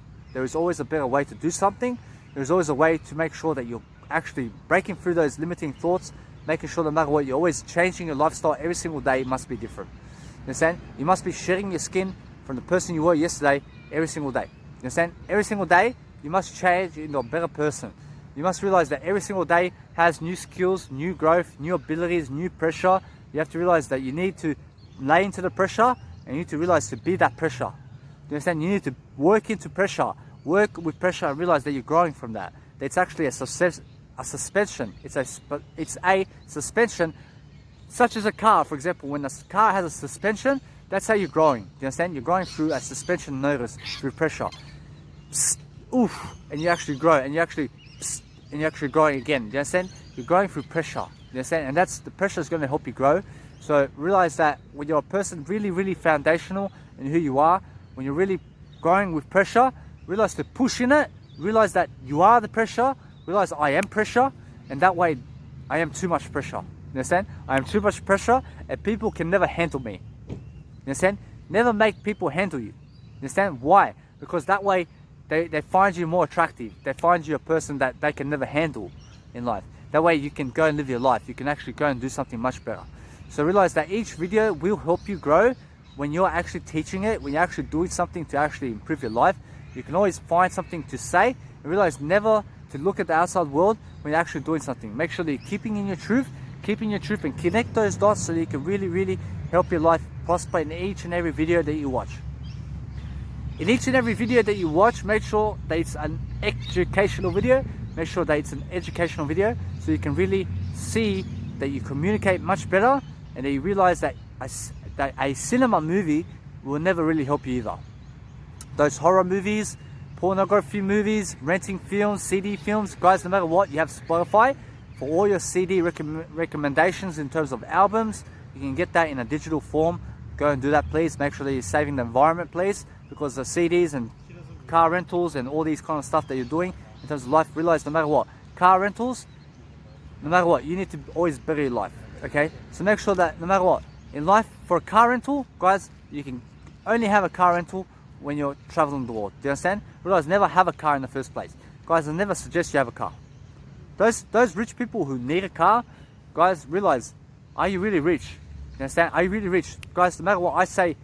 a better way to do something. There is always a way to make sure that you're actually breaking through those limiting thoughts, making sure no matter what, you're always changing your lifestyle every single day. It must be different. You understand? You must be shedding your skin from the person you were yesterday every single day. You understand? Every single day, you must change into a better person. You must realize that every single day has new skills, new growth, new abilities, new pressure. You have to realize that you need to lay into the pressure, and you need to realize to be that pressure. You understand? You need to work into pressure, work with pressure, and realize that you're growing from that. That it's actually a suspension. It's a suspension, such as a car. For example, when a car has a suspension, that's how you're growing. Do you understand? You're growing through a suspension notice, through pressure. Psst, oof, and you actually grow, and you actually, psst, and you're actually growing again. Do you understand? You're growing through pressure. Do you understand? And that's the pressure is going to help you grow. So realize that when you're a person really, really foundational in who you are, when you're really growing with pressure, realize to push in it. Realize that you are the pressure. Realize I am pressure, and that way I am too much pressure. You understand? I am too much pressure, and people can never handle me. You understand? Never make people handle you. You understand? Why? Because that way they find you more attractive. They find you a person that they can never handle in life. That way you can go and live your life. You can actually go and do something much better. So realize that each video will help you grow when you're actually teaching it, when you're actually doing something to actually improve your life. You can always find something to say, and realize never to look at the outside world when you're actually doing something. Make sure that you're keeping in your truth, and connect those dots so that you can really, really help your life prosper in each and every video that you watch. In each and every video that you watch, make sure that it's an educational video. Make sure that it's an educational video so you can really see that you communicate much better, and that you realize that a cinema movie will never really help you either. Those horror movies, pornography movies, renting films, CD films, guys, no matter what, you have Spotify for all your CD recommendations in terms of albums. You can get that in a digital form. Go and do that, please. Make sure that you're saving the environment, please, because the CDs and car rentals and all these kind of stuff that you're doing in terms of life, realize no matter what, car rentals, no matter what, you need to always better your life, okay? So make sure that no matter what, in life, for a car rental, guys, you can only have a car rental when you're traveling the world. Do you understand? Realize never have a car in the first place. Guys, I never suggest you have a car. Those rich people who need a car, guys, realize, are you really rich? You understand? Are you really rich? Guys, no matter what I say,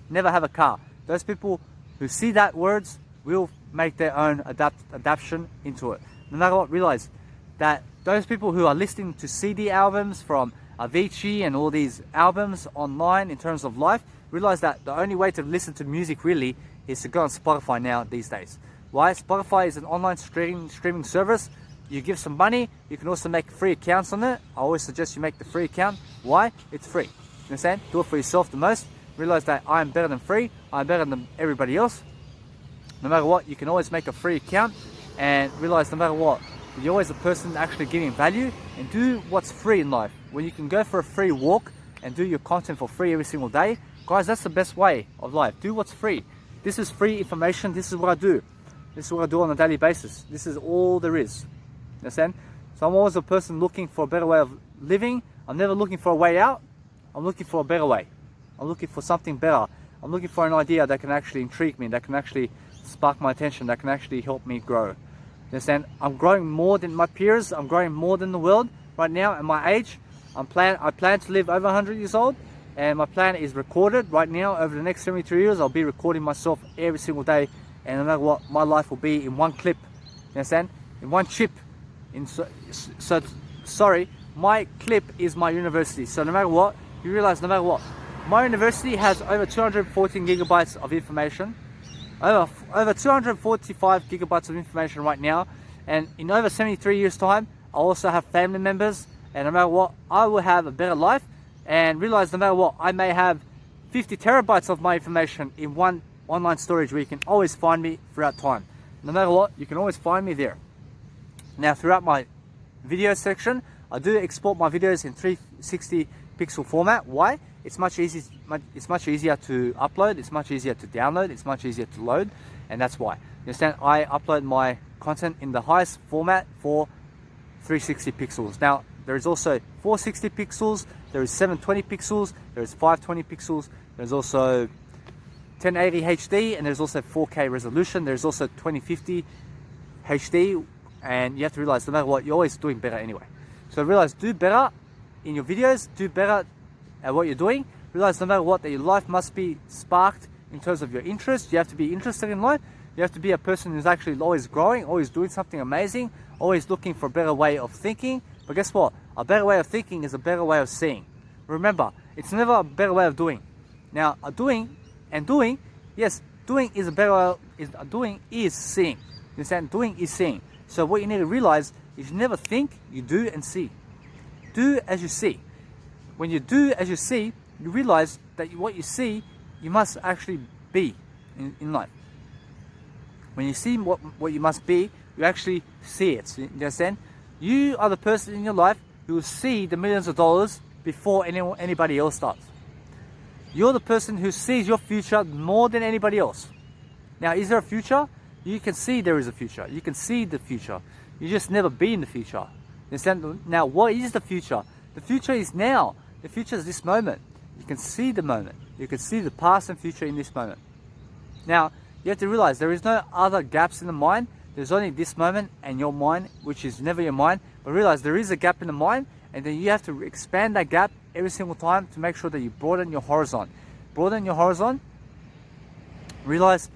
never have a car. Those people who see that words will make their own adaptation into it. No matter what, realize that those people who are listening to CD albums from Avicii and all these albums online in terms of life, realize that the only way to listen to music really is to go on Spotify now these days. Why? Spotify is an online streaming service. You give some money, you can also make free accounts on it. I always suggest you make the free account. Why? It's free. You understand? Do it for yourself the most. Realize that I am better than free. I'm better than everybody else. No matter what, you can always make a free account, and realize no matter what, you're always a person actually giving value, and do what's free in life. When you can go for a free walk and do your content for free every single day, guys, that's the best way of life. Do what's free. This is free information. This is what I do. This is what I do on a daily basis. This is all there is. Understand? So I'm always a person looking for a better way of living. I'm never looking for a way out. I'm looking for a better way. I'm looking for something better. I'm looking for an idea that can actually intrigue me, that can actually spark my attention, that can actually help me grow. You understand? I'm growing more than my peers. I'm growing more than the world right now at my age. I plan to live over 100 years old, and my plan is recorded right now. Over the next 73 years, I'll be recording myself every single day, and no matter what, my life will be in one clip. You understand? In one chip. Sorry, my clip is my university. So no matter what, you realize no matter what, my university has over 214 gigabytes of information, over 245 gigabytes of information right now, and in over 73 years time, I also have family members, and no matter what, I will have a better life, and realize no matter what, I may have 50 terabytes of my information in one online storage where you can always find me throughout time. No matter what, you can always find me there. Now throughout my video section, I do export my videos in 360 pixel format. Why? It's much easier to upload, it's much easier to download, it's much easier to load, and that's why. You understand? I upload my content in the highest format for 360 pixels. Now there is also 460 pixels, there is 720 pixels, there is 520 pixels, there's also 1080 HD, and there's also 4K resolution, there's also 2050 HD, and you have to realize no matter what, you're always doing better anyway. So realize, do better in your videos, do better at what you're doing. Realize no matter what, that your life must be sparked in terms of your interest. You have to be interested in life. You have to be a person who's actually always growing, always doing something amazing, always looking for a better way of thinking. But guess what? A better way of thinking is a better way of seeing. Remember, it's never a better way of doing. Now, doing, yes, doing is a better way, doing is seeing. You understand? Doing is seeing. So what you need to realize is you never think, you do and see. Do as you see. When you do as you see, you realize that what you see, you must actually be in life. When you see what you must be, you actually see it. You understand? You are the person in your life who will see the millions of dollars before anybody else does. You're the person who sees your future more than anybody else. Now, is there a future? You can see there is a future. You can see the future. You just never be in the future. Understand? Now, what is the future? The future is now. The future is this moment. You can see the moment. You can see the past and future in this moment. Now, you have to realize there is no other gaps in the mind. There's only this moment and your mind, which is never your mind. But realize there is a gap in the mind, and then you have to expand that gap every single time to make sure that you broaden your horizon. Broaden your horizon. Realize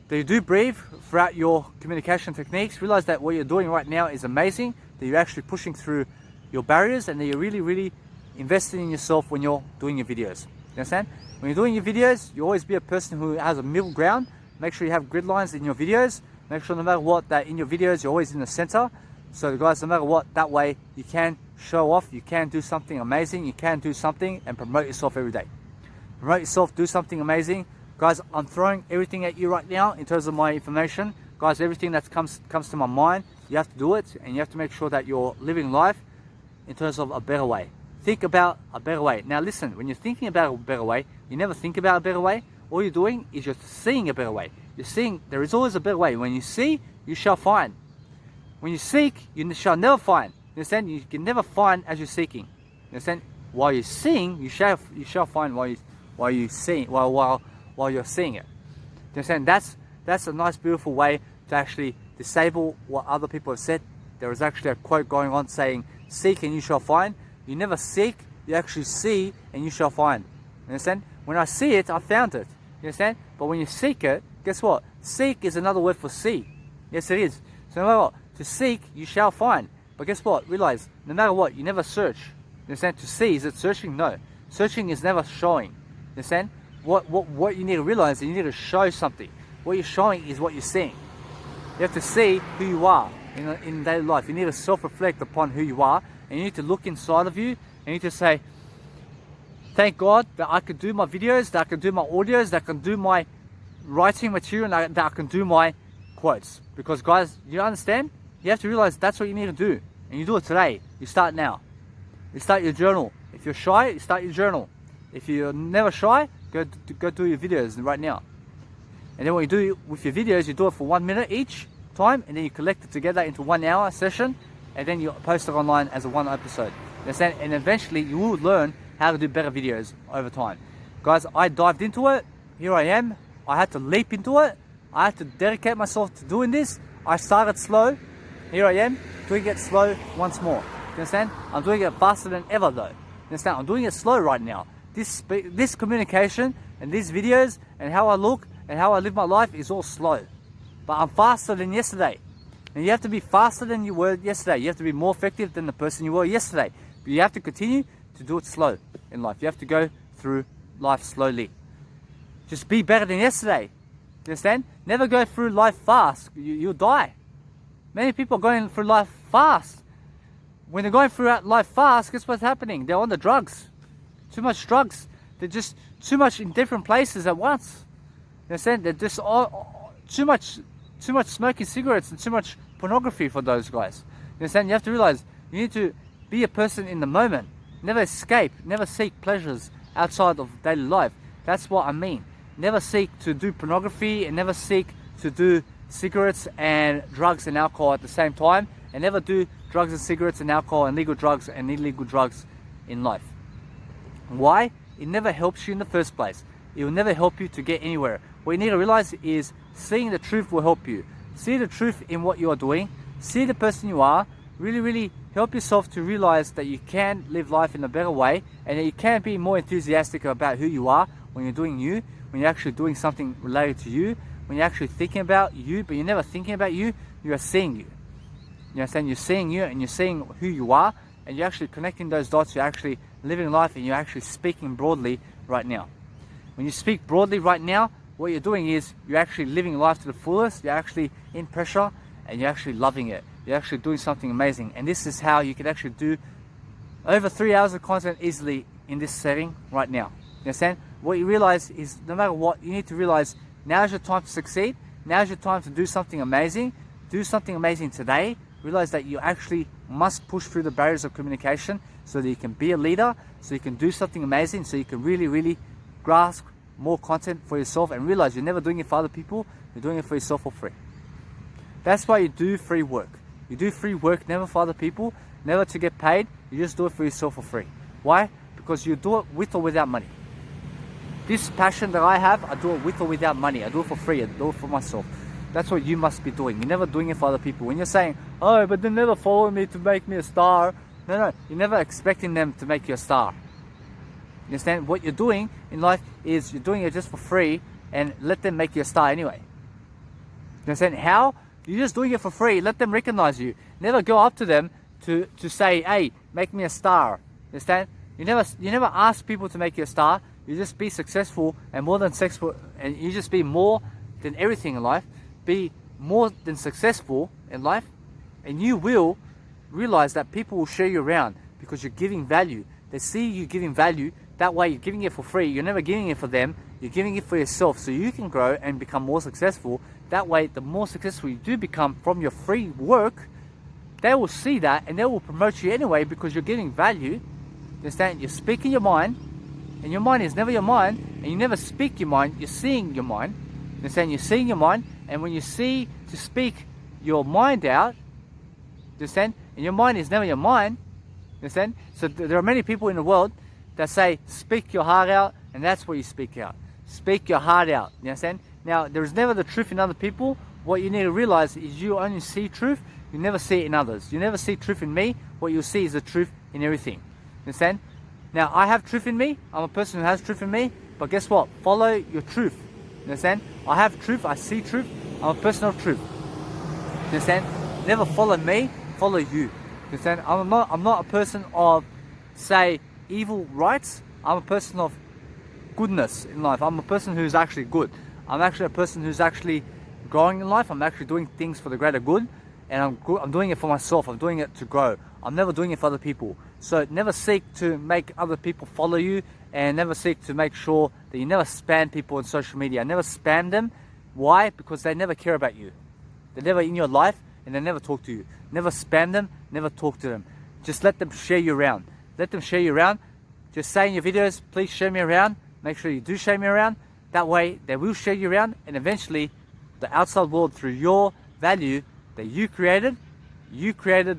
that you do breathe throughout your communication techniques. Realize that what you're doing right now is amazing, that you're actually pushing through your barriers, and that you're really, really investing in yourself when you're doing your videos. You understand? When you're doing your videos, you always be a person who has a middle ground. Make sure you have grid lines in your videos. Make sure no matter what, that in your videos, you're always in the center. So guys, no matter what, that way you can show off, you can do something amazing, you can do something and promote yourself every day. Promote yourself, do something amazing. Guys, I'm throwing everything at you right now in terms of my information. Guys, everything that comes to my mind, you have to do it, and you have to make sure that you're living life in terms of a better way. Think about a better way. Now listen, when you're thinking about a better way, you never think about a better way. All you're doing is you're seeing a better way. You're seeing there is always a better way. When you see, you shall find. When you seek, you shall never find. You understand? You can never find as you're seeking. You understand? While you're seeing, you shall find while you're seeing it. You understand? That's a nice, beautiful way to actually disable what other people have said. There is actually a quote going on saying, "Seek and you shall find." You never seek, you actually see and you shall find. You understand? When I see it, I found it. You understand? But when you seek it, guess what? Seek is another word for see. Yes, it is. So no matter what, to seek, you shall find. But guess what? Realize, no matter what, you never search. You understand? To see, is it searching? No. Searching is never showing. You understand? What you need to realize is you need to show something. What you're showing is what you're seeing. You have to see who you are in daily life. You need to self-reflect upon who you are, and you need to look inside of you, and you need to say, thank God that I can do my videos, that I can do my audios, that I can do my writing material, and that I can do my quotes. Because guys, you understand? You have to realize that's what you need to do. And you do it today. You start now. You start your journal. If you're shy, you start your journal. If you're never shy, go do your videos right now. And then what you do with your videos, you do it for 1 minute each time, and then you collect it together into 1 hour session, and then you post it online as a one episode. You understand? And eventually you will learn how to do better videos over time. Guys, I dived into it. here I am. I had to leap into it. I had to dedicate myself to doing this. I started slow. Here I am, doing it slow once more. You understand? I'm doing it faster than ever though. You understand? I'm doing it slow right now. This communication and these videos and how I look and how I live my life is all slow. But I'm faster than yesterday. And you have to be faster than you were yesterday. You have to be more effective than the person you were yesterday. But you have to continue to do it slow in life. You have to go through life slowly. Just be better than yesterday. You understand? Never go through life fast. You'll die. Many people are going through life fast. When they're going through life fast, guess what's happening? They're on the drugs. Too much drugs. They're just too much in different places at once. You understand? They're just too much smoking cigarettes and too much pornography for those guys. You understand? You have to realize you need to be a person in the moment. Never escape. Never seek pleasures outside of daily life. That's what I mean. Never seek to do pornography and never seek to do cigarettes and drugs and alcohol at the same time, and never do drugs and cigarettes and alcohol and legal drugs and illegal drugs in life. Why? It never helps you in the first place. It will never help you to get anywhere. What you need to realize is seeing the truth will help you. See the truth in what you are doing. See the person you are. Really help yourself to realize that you can live life in a better way and that you can be more enthusiastic about who you are when you're doing you, when you're actually doing something related to you, when you're actually thinking about you, but you're never thinking about you, you are seeing you. You understand? You're seeing you and you're seeing who you are, and you're actually connecting those dots. You're actually living life and you're actually speaking broadly right now. When you speak broadly right now, what you're doing is you're actually living life to the fullest. You're actually in pressure and you're actually loving it. You're actually doing something amazing. And this is how you can actually do over 3 hours of content easily in this setting right now. You understand? What you realize is no matter what, you need to realize now's your time to succeed. Now's your time to do something amazing. Do something amazing today. Realize that you actually must push through the barriers of communication so that you can be a leader, so you can do something amazing, so you can really grasp more content for yourself and realize you're never doing it for other people, you're doing it for yourself for free. That's why you do free work. You do free work never for other people, never to get paid, you just do it for yourself for free. Why? Because you do it with or without money. This passion that I have, I do it with or without money. I do it for free, I do it for myself. That's what you must be doing. You're never doing it for other people. When you're saying, oh, but they never follow me to make me a star. No, you're never expecting them to make you a star. You understand? What you're doing in life is you're doing it just for free and let them make you a star anyway. You understand? How? You're just doing it for free. Let them recognize you. Never go up to them to say, hey, make me a star. You understand? You never ask people to make you a star. You just be successful and more than successful, and you just be more than everything in life. Be more than successful in life, and you will realize that people will share you around because you're giving value. They see you giving value. That way you're giving it for free. You're never giving it for them. You're giving it for yourself so you can grow and become more successful. That way, the more successful you do become from your free work, they will see that and they will promote you anyway because you're giving value. You understand? You're speaking your mind, and your mind is never your mind, and you never speak your mind, you're seeing your mind. You understand? You're seeing your mind, and when you see to speak your mind out, you understand? And your mind is never your mind, you understand? So there are many people in the world that say, speak your heart out, and that's what you speak out. Speak your heart out, you understand? Now, there's never the truth in other people. What you need to realize is you only see truth, you never see it in others. You never see truth in me, what you'll see is the truth in everything, you understand? Now, I have truth in me, I'm a person who has truth in me, but guess what? Follow your truth, you understand? I have truth, I see truth, I'm a person of truth, you understand? Never follow me, follow you, you understand? I'm not a person of, say, evil rights. I'm a person of goodness in life. I'm a person who's actually good. I'm actually a person who's actually growing in life. I'm actually doing things for the greater good, and I'm doing it for myself. I'm doing it to grow. I'm never doing it for other people. So never seek to make other people follow you, and never seek to make sure that you never spam people on social media. Never spam them. Why? Because they never care about you. They're never in your life, and they never talk to you. Never spam them, never talk to them. Just let them share you around. Let them share you around. Just say in your videos, please share me around. Make sure you do share me around. That way, they will share you around, and eventually, the outside world, through your value that you created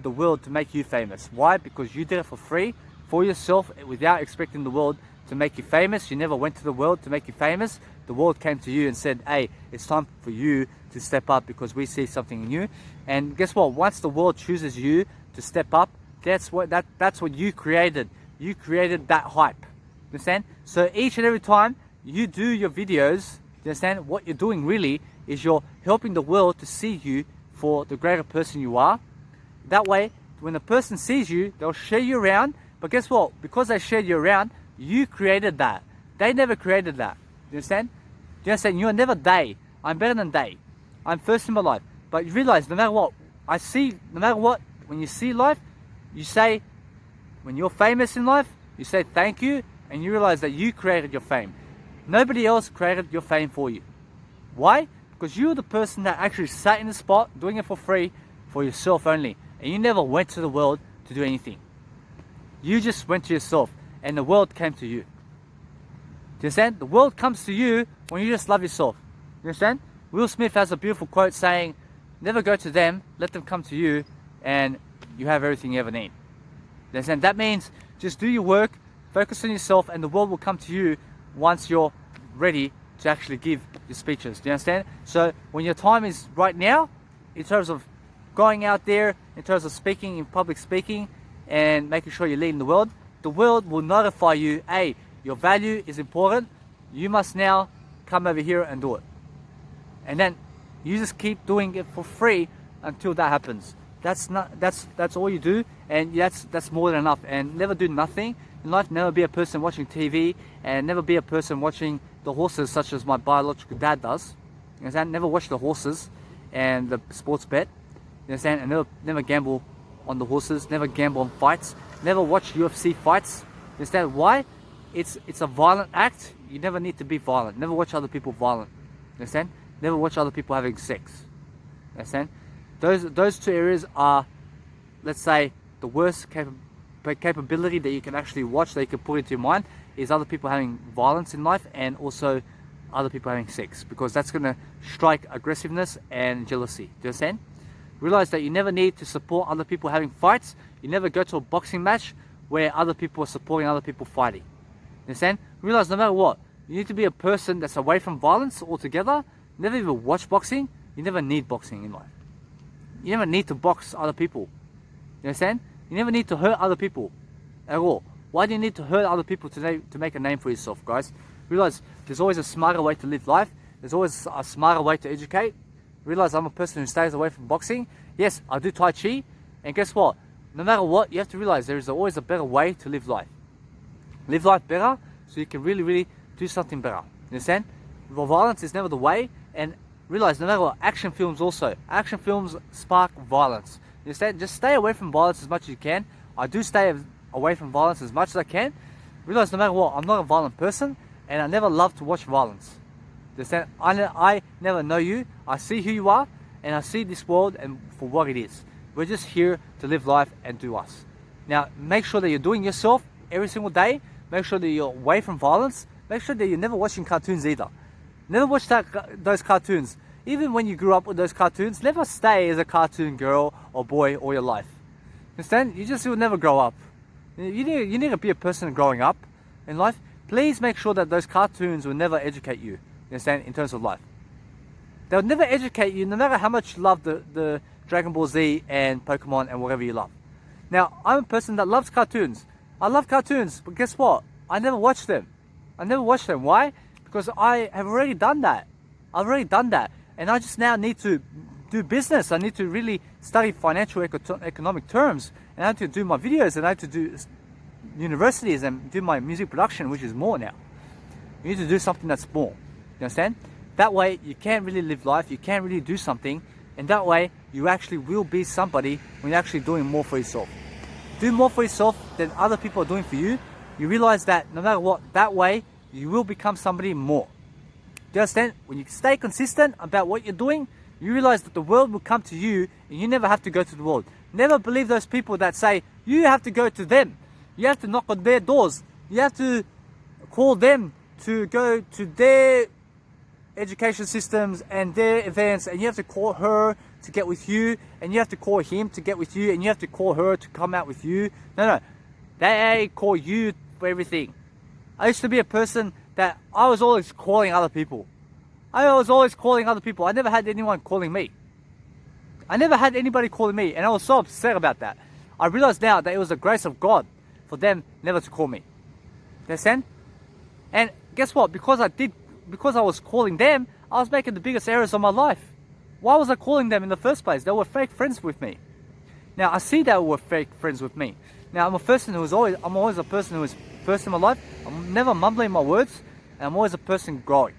the world to make you famous. Why? Because you did it for free, for yourself, without expecting the world to make you famous. You never went to the world to make you famous. The world came to you and said, hey, it's time for you to step up because we see something in you. And guess what? Once the world chooses you to step up, that's what you created. You created that hype. You understand? So each and every time you do your videos, you understand? What you're doing really is you're helping the world to see you for the greater person you are. That way, when a person sees you, they'll share you around. But guess what? Because they shared you around, you created that. They never created that. You understand? Do you understand? You're never they. I'm better than they. I'm first in my life. But you realize no matter what, no matter what, when you see life, you say, when you're famous in life, you say thank you, and you realize that you created your fame. Nobody else created your fame for you. Why? Because you're the person that actually sat in the spot, doing it for free, for yourself only. And you never went to the world to do anything. You just went to yourself, and the world came to you. Do you understand? The world comes to you when you just love yourself. You understand? Will Smith has a beautiful quote saying, never go to them, let them come to you, and you have everything you ever need. You understand? That means just do your work, focus on yourself, and the world will come to you once you're ready to actually give your speeches. Do you understand? So when your time is right now, in terms of going out there, in terms of speaking, in public speaking, and making sure you're leading the world will notify you, hey, your value is important, you must now come over here and do it. And then you just keep doing it for free until that happens. That's all you do, and that's more than enough. And never do nothing in life. Never be a person watching TV, and never be a person watching the horses, such as my biological dad does. You understand? Never watch the horses and the sports bet. You understand? And never gamble on the horses. Never gamble on fights. Never watch UFC fights. You understand why? It's a violent act. You never need to be violent. Never watch other people violent. You understand? Never watch other people having sex. You understand? Those two areas are, let's say, the worst capability that you can actually watch, that you can put into your mind, is other people having violence in life, and also other people having sex, because that's going to strike aggressiveness and jealousy. Do you understand? Realize that you never need to support other people having fights. You never go to a boxing match where other people are supporting other people fighting. You understand? Realize no matter what, you need to be a person that's away from violence altogether. Never even watch boxing. You never need boxing in life. You never need to box other people. You understand? You never need to hurt other people at all. Why do you need to hurt other people to make a name for yourself, guys? Realize there's always a smarter way to live life. There's always a smarter way to educate. Realize I'm a person who stays away from boxing. Yes, I do Tai Chi. And guess what? No matter what, you have to realize there is always a better way to live life. Live life better so you can really, really do something better. You understand? Violence is never the way. And realize no matter what, action films also. Action films spark violence. You understand? Just stay away from violence as much as you can. I do stay away from violence as much as I can. Realize no matter what, I'm not a violent person, and I never love to watch violence. You understand? I never know you. I see who you are, and I see this world and for what it is. We're just here to live life and do us. Now, make sure that you're doing yourself every single day. Make sure that you're away from violence. Make sure that you're never watching cartoons either. Never watch those cartoons. Even when you grew up with those cartoons, never stay as a cartoon girl or boy all your life. Understand? You just will never grow up. You need to be a person growing up in life. Please make sure that those cartoons will never educate you. Understand? In terms of life. They'll never educate you, no matter how much you love the Dragon Ball Z and Pokemon and whatever you love. Now, I'm a person that loves cartoons. I love cartoons, but guess what? I never watch them. I never watch them. Why? Because I have already done that. I've already done that. And I just now need to do business. I need to really study financial economic terms. And I have to do my videos, and I have to do universities and do my music production, which is more now. You need to do something that's more. You understand? That way you can't really live life. You can't really do something. And that way you actually will be somebody when you're actually doing more for yourself. Do more for yourself than other people are doing for you. You realize that no matter what, that way you will become somebody more. Do you understand? When you stay consistent about what you're doing, you realize that the world will come to you, and you never have to go to the world. Never believe those people that say you have to go to them. You have to knock on their doors. You have to call them to go to their education systems and their events, and you have to call her to get with you, and you have to call him to get with you, and you have to call her to come out with you. No. They call you for everything. I used to be a person that I was always calling other people. I never had anyone calling me. I never had anybody calling me, and I was so upset about that. I realized now that it was the grace of God for them never to call me. You understand? And guess what? Because I was calling them, I was making the biggest errors of my life. Why was I calling them in the first place? They were fake friends with me. Now I see they were fake friends with me. Now I'm always a person who is first in my life. I'm never mumbling my words, and I'm always a person growing.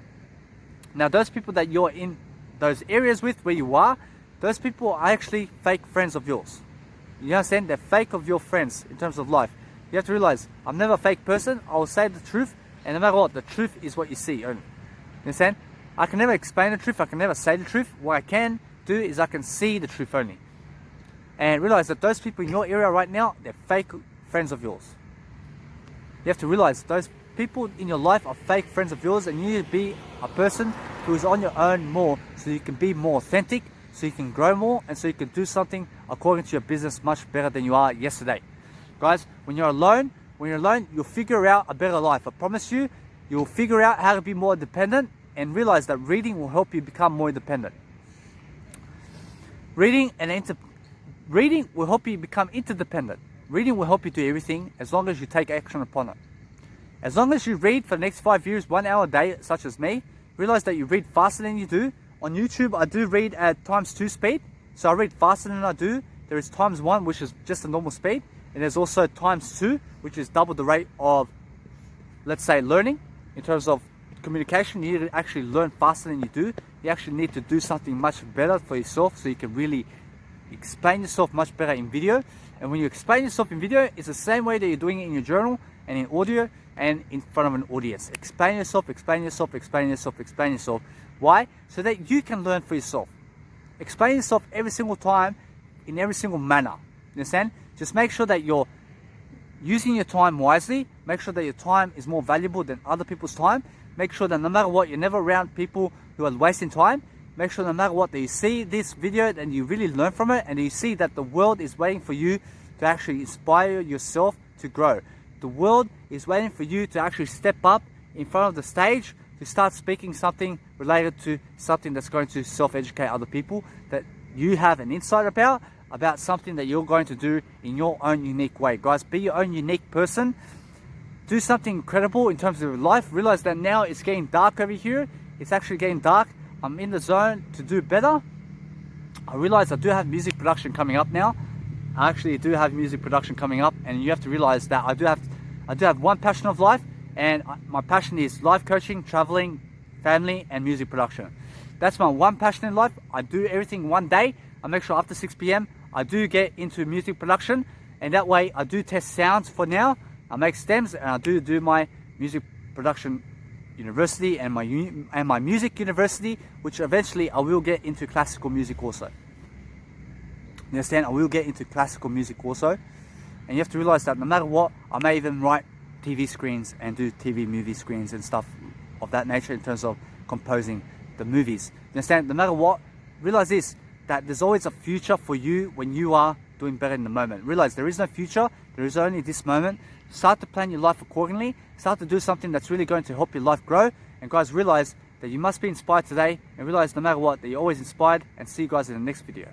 Now those people that you're in those areas with where you are, those people are actually fake friends of yours. You understand? They're fake of your friends in terms of life. You have to realize, I'm never a fake person. I will say the truth, and no matter what, the truth is what you see only. You understand? I can never explain the truth. I can never say the truth. What I can do is I can see the truth only. And realize that those people in your area right now, they're fake friends of yours. You have to realize those people in your life are fake friends of yours, and you need to be a person who is on your own more, so you can be more authentic, so you can grow more, and so you can do something according to your business much better than you are yesterday. Guys, when you're alone, you'll figure out a better life. I promise you, you'll figure out how to be more independent, and realize that reading will help you become more independent. Reading will help you become interdependent. Reading will help you do everything as long as you take action upon it. As long as you read for the next 5 years, 1 hour a day, such as me, realize that you read faster than you do. On YouTube, I do read at ×2 speed. So I read faster than I do. There is ×1, which is just a normal speed. And there's also ×2, which is double the rate of, let's say, learning. In terms of communication, you need to actually learn faster than you do. You actually need to do something much better for yourself, so you can really explain yourself much better in video. And when you explain yourself in video, it's the same way that you're doing it in your journal and in audio and in front of an audience. Explain yourself. Why? So that you can learn for yourself. Explain yourself every single time in every single manner. You understand? Just make sure that you're using your time wisely. Make sure that your time is more valuable than other people's time. Make sure that no matter what, you're never around people who are wasting time. Make sure no matter what, that you see this video and you really learn from it, and you see that the world is waiting for you to actually inspire yourself to grow. The world is waiting for you to actually step up in front of the stage, to start speaking something related to something that's going to self-educate other people, that you have an insight about something that you're going to do in your own unique way. Guys, be your own unique person. Do something incredible in terms of your life. Realize that now it's getting dark over here. It's actually getting dark. I'm in the zone to do better. I realize I do have music production coming up now. I actually do have music production coming up, and you have to realize that I do have one passion of life, and my passion is life coaching, traveling, family, and music production. That's my one passion in life. I do everything one day. I make sure after 6 p.m. I do get into music production, and that way I do test sounds for now. I make stems, and I do my music production university and my music university, which eventually I will get into classical music also. You understand? I will get into classical music also. And you have to realize that no matter what, I may even write TV screens and do TV movie screens and stuff of that nature in terms of composing the movies. You understand? No matter what, realize this, that there's always a future for you when you are doing better in the moment. Realize there is no future, there is only this moment. Start to plan your life accordingly. Start to do something that's really going to help your life grow. And guys, realize that you must be inspired today, and realize no matter what, that you're always inspired. And see you guys in the next video.